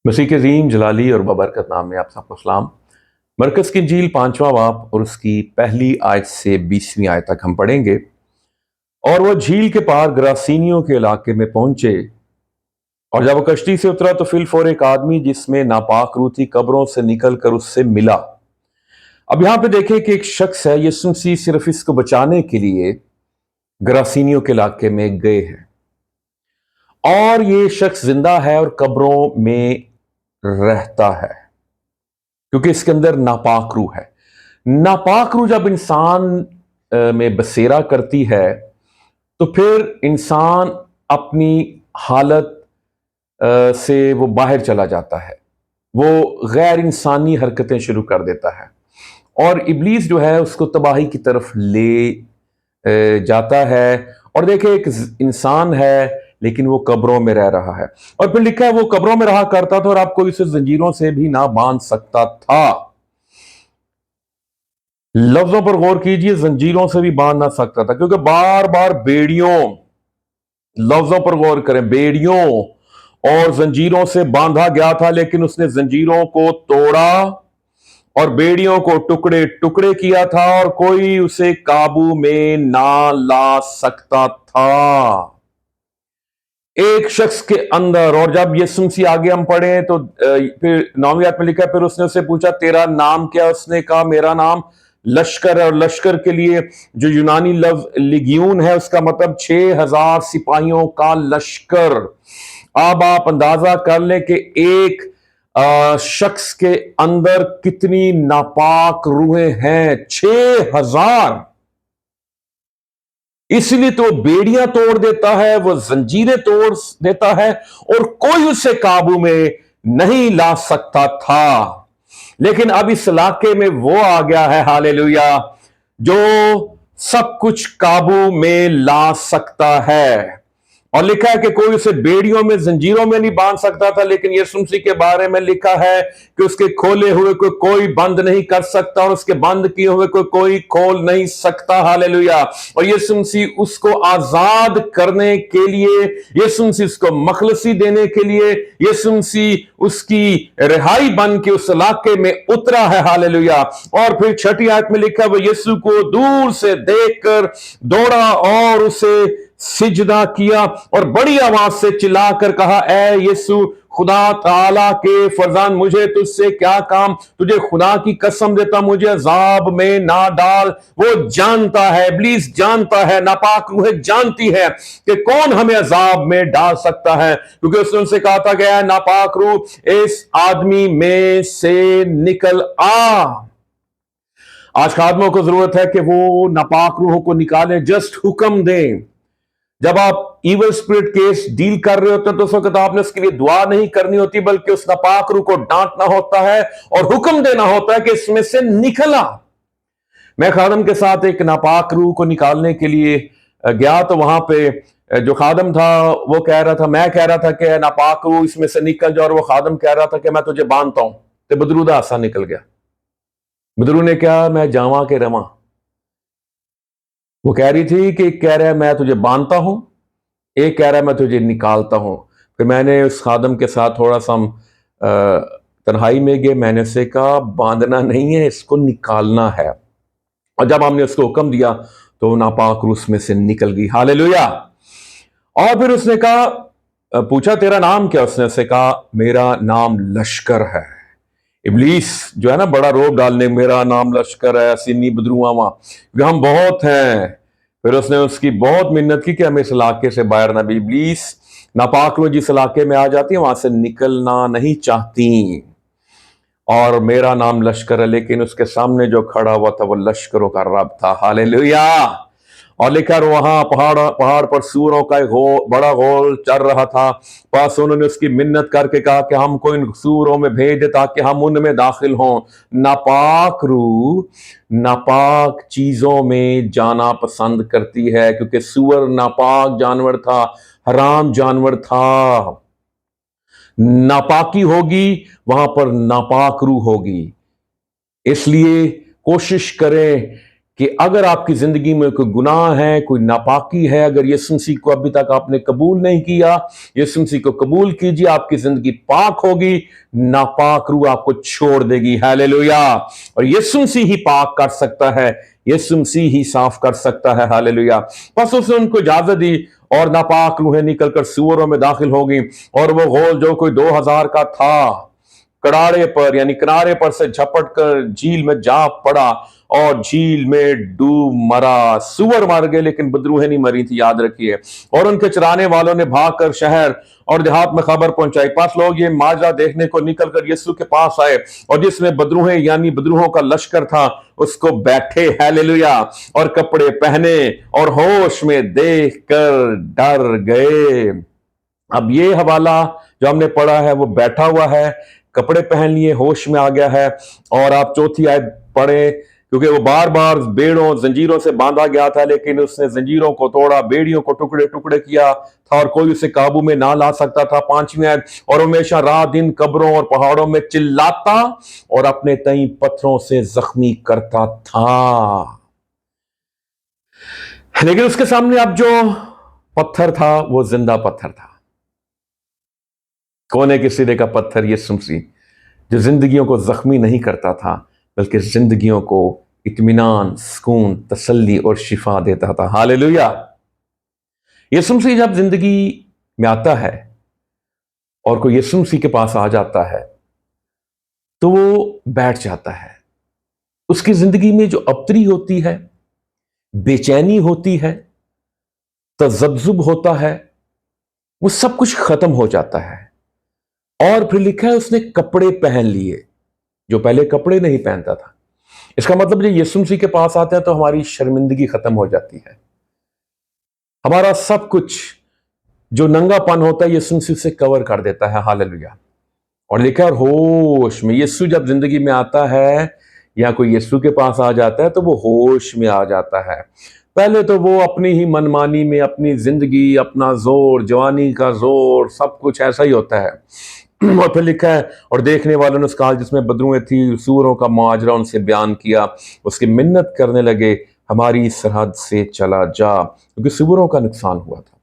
مسیح کے عظیم جلالی اور بابرکت نام میں آپ سب کو سلام۔ مرکز کی انجیل 5واں باب اور اس کی پہلی آیت سے 20ویں آیت تک ہم پڑھیں گے۔ اور وہ جھیل کے پار گراسینیوں کے علاقے میں پہنچے، اور جب وہ کشتی سے اترا تو فی الفور ایک آدمی جس میں ناپاک روح تھی قبروں سے نکل کر اس سے ملا۔ اب یہاں پہ دیکھیں کہ ایک شخص ہے، یسوع مسیح صرف اس کو بچانے کے لیے گراسینیوں کے علاقے میں گئے ہیں، اور یہ شخص زندہ ہے اور قبروں میں رہتا ہے کیونکہ اس کے اندر ناپاک روح ہے۔ ناپاک روح جب انسان میں بسیرا کرتی ہے تو پھر انسان اپنی حالت سے وہ باہر چلا جاتا ہے، وہ غیر انسانی حرکتیں شروع کر دیتا ہے، اور ابلیس جو ہے اس کو تباہی کی طرف لے جاتا ہے۔ اور دیکھیں ایک انسان ہے لیکن وہ قبروں میں رہ رہا ہے، اور پھر لکھا ہے وہ قبروں میں رہا کرتا تھا اور آپ کو اسے زنجیروں سے بھی نہ باندھ سکتا تھا۔ لفظوں پر غور کیجئے، زنجیروں سے بھی باندھ نہ سکتا تھا، کیونکہ بار بار بیڑیوں، لفظوں پر غور کریں، بیڑیوں اور زنجیروں سے باندھا گیا تھا، لیکن اس نے زنجیروں کو توڑا اور بیڑیوں کو ٹکڑے ٹکڑے کیا تھا، اور کوئی اسے قابو میں نہ لا سکتا تھا ایک شخص کے اندر۔ اور جب یسوع مسیح آگے ہم پڑھیں تو پھر 9ویں آیت میں لکھا ہے، پھر اس نے اسے پوچھا تیرا نام کیا؟ اس نے کہا میرا نام لشکر ہے، اور لشکر کے لیے جو یونانی لفظ لیگیون ہے اس کا مطلب 6000 سپاہیوں کا لشکر۔ اب آپ اندازہ کر لیں کہ ایک شخص کے اندر کتنی ناپاک روحیں ہیں، 6000۔ اس لیے تو بیڑیاں توڑ دیتا ہے، وہ زنجیریں توڑ دیتا ہے، اور کوئی اسے قابو میں نہیں لا سکتا تھا۔ لیکن اب اس علاقے میں وہ آ گیا ہے، ہاللیلویا، جو سب کچھ قابو میں لا سکتا ہے۔ اور لکھا ہے کہ کوئی اسے بیڑیوں میں زنجیروں میں نہیں باندھ سکتا تھا، لیکن یسوع مسیح کے بارے میں لکھا ہے کہ اس کے کھولے ہوئے کو کوئی بند نہیں کر سکتا، اور اس کے بند کیے ہوئے کو کوئی کھول نہیں سکتا، ہاللیلویا۔ اور یسوع مسیح اس کو آزاد کرنے کے لیے، یسوع مسیح اس کو مخلصی دینے کے لیے، یسوع مسیح اس کی رہائی بن کے اس علاقے میں اترا ہے، ہاللیلویا۔ اور پھر 6 آیت میں لکھا وہ یسوع کو دور سے دیکھ کر دوڑا اور اسے سجدہ کیا، اور بڑی آواز سے چلا کر کہا، اے یسوع خدا تعالیٰ کے فرزند، مجھے تجھ سے کیا کام؟ تجھے خدا کی قسم دیتا مجھے عذاب میں نہ ڈال۔ وہ جانتا ہے، ابلیس جانتا ہے، ناپاک روح جانتی ہے کہ کون ہمیں عذاب میں ڈال سکتا ہے، کیونکہ اس نے ان سے کہا تھا کہ اے ناپاک روح اس آدمی میں سے نکل آ۔ آج خادموں کو ضرورت ہے کہ وہ ناپاک روحوں کو نکالیں، جسٹ حکم دیں۔ جب آپ ایول اسپرٹ کیس ڈیل کر رہے ہوتے ہیں تو اس وقت آپ نے اس کے لیے دعا نہیں کرنی ہوتی، بلکہ اس ناپاک روح کو ڈانٹنا ہوتا ہے اور حکم دینا ہوتا ہے کہ اس میں سے نکلا۔ میں خادم کے ساتھ ایک ناپاک روح کو نکالنے کے لیے گیا، تو وہاں پہ جو خادم تھا وہ کہہ رہا تھا، میں کہہ رہا تھا کہ ناپاک روح اس میں سے نکل جا، اور وہ خادم کہہ رہا تھا کہ میں تجھے باندھتا ہوں۔ تو بدرو دا ہاسا نکل گیا۔ بدرو نے کہا میں جاواں کے رواں۔ وہ کہہ رہی تھی کہ ایک کہہ رہا ہے میں تجھے باندھتا ہوں، ایک کہہ رہا ہے میں تجھے نکالتا ہوں۔ پھر میں نے اس خادم کے ساتھ تھوڑا سا ہم تنہائی میں گئے، میں نے اسے کہا باندھنا نہیں ہے، اس کو نکالنا ہے۔ اور جب ہم نے اس کو حکم دیا تو ناپاک روح اس میں سے نکل گئی، ہاللیلویا۔ اور پھر اس نے کہا، پوچھا تیرا نام کیا؟ اس نے اسے کہا میرا نام لشکر ہے۔ ابلیس جو ہے نا بڑا روب ڈالنے، میرا نام لشکر ہے، سینی بدرواں وہاں، ہم بہت ہیں۔ پھر اس نے اس کی بہت منت کی کہ ہمیں اس علاقے سے باہر نہ بھی۔ ابلیس ناپاک روح جس علاقے میں آ جاتی ہیں وہاں سے نکلنا نہیں چاہتی، اور میرا نام لشکر ہے، لیکن اس کے سامنے جو کھڑا ہوا تھا وہ لشکروں کا رب تھا، ہاللیلویا۔ اور لکھا وہاں پہاڑ پر سوروں کا ایک بڑا غول چل رہا تھا، پس انہوں نے اس کی منت کر کے کہا کہ ہم کو ان سوروں میں بھیج دے تاکہ ہم ان میں داخل ہوں۔ ناپاک روح ناپاک چیزوں میں جانا پسند کرتی ہے، کیونکہ سور ناپاک جانور تھا، حرام جانور تھا۔ ناپاکی ہوگی وہاں پر ناپاک روح ہوگی، اس لیے کوشش کریں کہ اگر آپ کی زندگی میں کوئی گناہ ہے، کوئی ناپاکی ہے، اگر یسوع مسیح کو ابھی تک آپ نے قبول نہیں کیا، یسوع مسیح کو قبول کیجیے، آپ کی زندگی پاک ہوگی، ناپاک روح آپ کو چھوڑ دے گی۔ ہاللیلویا۔ اور یسوع مسیح ہی پاک کر سکتا ہے، یسوع مسیح ہی صاف کر سکتا ہے۔ ہاللیلویا۔ بس اس نے ان کو اجازت دی اور ناپاک روحیں نکل کر سوروں میں داخل ہو گئیں، اور وہ غول جو کوئی 2000 کا تھا کڑاڑے پر یعنی کنارے پر سے جھپٹ کر جھیل میں جا پڑا اور جھیل میں ڈوب مرا۔ سور مر گئے لیکن بدروہیں نہیں مری تھی، یاد رکھیے۔ اور ان کے چرانے والوں نے بھاگ کر شہر اور دیہات میں خبر پہنچائی۔ پاس لوگ یہ ماجرا دیکھنے کو نکل کر یسوع کے پاس آئے، اور جس میں بدروہیں یعنی بدروہوں کا لشکر تھا اس کو بیٹھے، ہاللیلویا، اور کپڑے پہنے اور ہوش میں دیکھ کر ڈر گئے۔ اب یہ حوالہ جو ہم نے پڑھا ہے وہ بیٹھا ہوا ہے، کپڑے پہن لیے، ہوش میں آ گیا ہے۔ اور آپ چوتھی آیت پڑھیں، کیونکہ وہ بار بار بیڑوں زنجیروں سے باندھا گیا تھا، لیکن اس نے زنجیروں کو توڑا، بیڑیوں کو ٹکڑے ٹکڑے کیا تھا، اور کوئی اسے قابو میں نہ لا سکتا تھا۔ 5ویں آیت، اور ہمیشہ رات دن قبروں اور پہاڑوں میں چلاتا اور اپنے تئیں پتھروں سے زخمی کرتا تھا۔ لیکن اس کے سامنے اب جو پتھر تھا وہ زندہ پتھر تھا، کونے کے سرے کا پتھر یسوع مسیح، جو زندگیوں کو زخمی نہیں کرتا تھا بلکہ زندگیوں کو اطمینان، سکون، تسلی اور شفا دیتا تھا۔ ہاللیلویا۔ یسوع مسیح جب زندگی میں آتا ہے اور کوئی یسوع مسیح کے پاس آ جاتا ہے تو وہ بیٹھ جاتا ہے۔ اس کی زندگی میں جو ابتری ہوتی ہے، بے چینی ہوتی ہے، تذبذب ہوتا ہے، وہ سب کچھ ختم ہو جاتا ہے۔ اور پھر لکھا ہے اس نے کپڑے پہن لیے، جو پہلے کپڑے نہیں پہنتا تھا۔ اس کا مطلب جب یسوع مسیح کے پاس آتے ہیں تو ہماری شرمندگی ختم ہو جاتی ہے، ہمارا سب کچھ جو ننگا پن ہوتا ہے یسوع مسیح سے کور کر دیتا ہے۔ ہاللیلویا۔ اور لکھا ہے ہوش میں، یسوع جب زندگی میں آتا ہے یا کوئی یسوع کے پاس آ جاتا ہے تو وہ ہوش میں آ جاتا ہے۔ پہلے تو وہ اپنی ہی منمانی میں اپنی زندگی، اپنا زور، جوانی کا زور، سب کچھ ایسا ہی ہوتا ہے۔ اور پھر لکھا ہے، اور دیکھنے والوں نے اس کال جس میں بدروہیں تھی، سوروں کا معاجرہ ان سے بیان کیا، اس کی منت کرنے لگے، ہماری سرحد سے چلا جا، کیونکہ سوروں کا نقصان ہوا تھا۔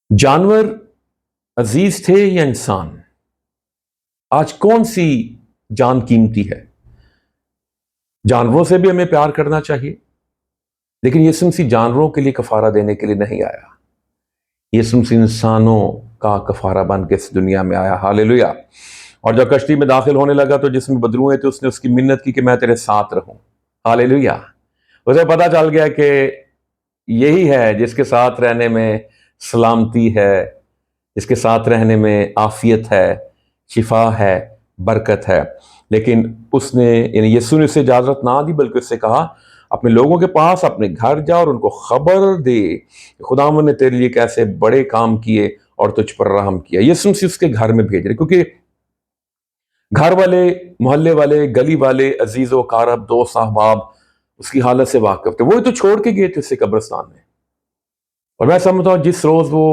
جانور عزیز تھے یا انسان؟ آج کون سی جان قیمتی ہے؟ جانوروں سے بھی ہمیں پیار کرنا چاہیے، لیکن یسوع مسیح جانوروں کے لیے کفارہ دینے کے لیے نہیں آیا، یسوع مسیح انسانوں کا کفارہ بن کے اس دنیا میں آیا۔ ہاللیلویا۔ اور جب کشتی میں داخل ہونے لگا تو جس میں بدروہیں تھے اس نے اس کی منت کی کہ میں تیرے ساتھ رہوں۔ ہاللیلویا۔ اسے پتا چل گیا کہ یہی ہے جس کے ساتھ رہنے میں سلامتی ہے، جس کے ساتھ رہنے میں عافیت ہے، شفا ہے، برکت ہے۔ لیکن اس نے یعنی یسوع نے اسے اجازت نہ دی، بلکہ اس سے کہا اپنے لوگوں کے پاس اپنے گھر جا اور ان کو خبر دے کہ خداوند نے تیرے لیے کیسے بڑے کام کیے اور تجھ پر رحم کیا۔ یسوع مسیح اس کے گھر میں بھیج رہے، کیونکہ گھر والے، محلے والے، گلی والے، عزیز و اقارب، دوست احباب اس کی حالت سے واقف تھے۔ وہی تو چھوڑ کے گئے تھے اسے قبرستان میں۔ اور میں سمجھتا ہوں جس روز وہ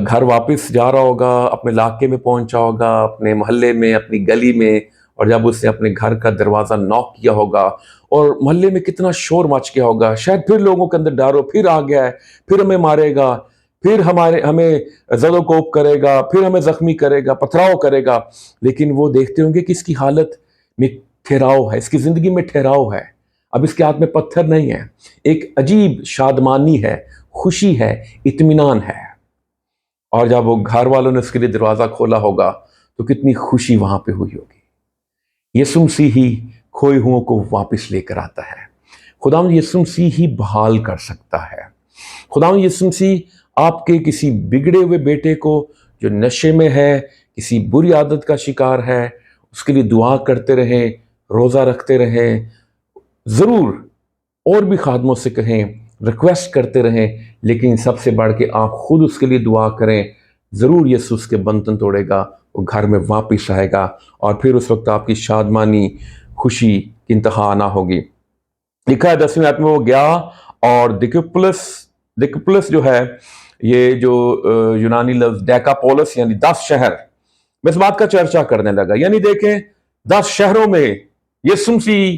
گھر واپس جا رہا ہوگا، اپنے علاقے میں پہنچا ہوگا، اپنے محلے میں، اپنی گلی میں، اور جب اس نے اپنے گھر کا دروازہ نوک کیا ہوگا اور محلے میں کتنا شور مچ گیا ہوگا، شاید پھر لوگوں کے اندر ڈر ہو، پھر آ گیا ہے، پھر ہمیں مارے گا، پھر ہمیں زد و کوب کرے گا، پھر ہمیں زخمی کرے گا، پتھراؤ کرے گا۔ لیکن وہ دیکھتے ہوں گے کہ اس کی حالت میں ٹھہراؤ ہے، اس کی زندگی میں ٹھہراؤ ہے، اب اس کے ہاتھ میں پتھر نہیں ہے، ایک عجیب شادمانی ہے، خوشی ہے، اطمینان ہے۔ اور جب وہ گھر والوں نے اس کے لیے دروازہ کھولا ہوگا تو کتنی خوشی وہاں پہ ہوئی ہوگی۔ یسوع مسیح ہی کھوئے ہوئوں کو واپس لے کر آتا ہے، خداوند یسوع مسیح ہی بحال کر سکتا ہے۔ خداوند یسوع مسیح آپ کے کسی بگڑے ہوئے بیٹے کو جو نشے میں ہے، کسی بری عادت کا شکار ہے، اس کے لیے دعا کرتے رہیں، روزہ رکھتے رہیں، ضرور اور بھی خادموں سے کہیں، ریکویسٹ کرتے رہیں، لیکن سب سے بڑھ کے آپ خود اس کے لیے دعا کریں، ضرور یسوع اس کے بندھن توڑے گا، وہ گھر میں واپس آئے گا، اور پھر اس وقت آپ کی شادمانی، خوشی کی انتہا نہ ہوگی۔ لکھا ہے 10ویں آیت میں وہ گیا اور دیکاپولس جو ہے، یہ جو یونانی لفظ ڈیکاپولس یعنی 10 شہر میں اس بات کا چرچا کرنے لگا۔ یعنی دیکھیں 10 شہروں میں یسوع مسیح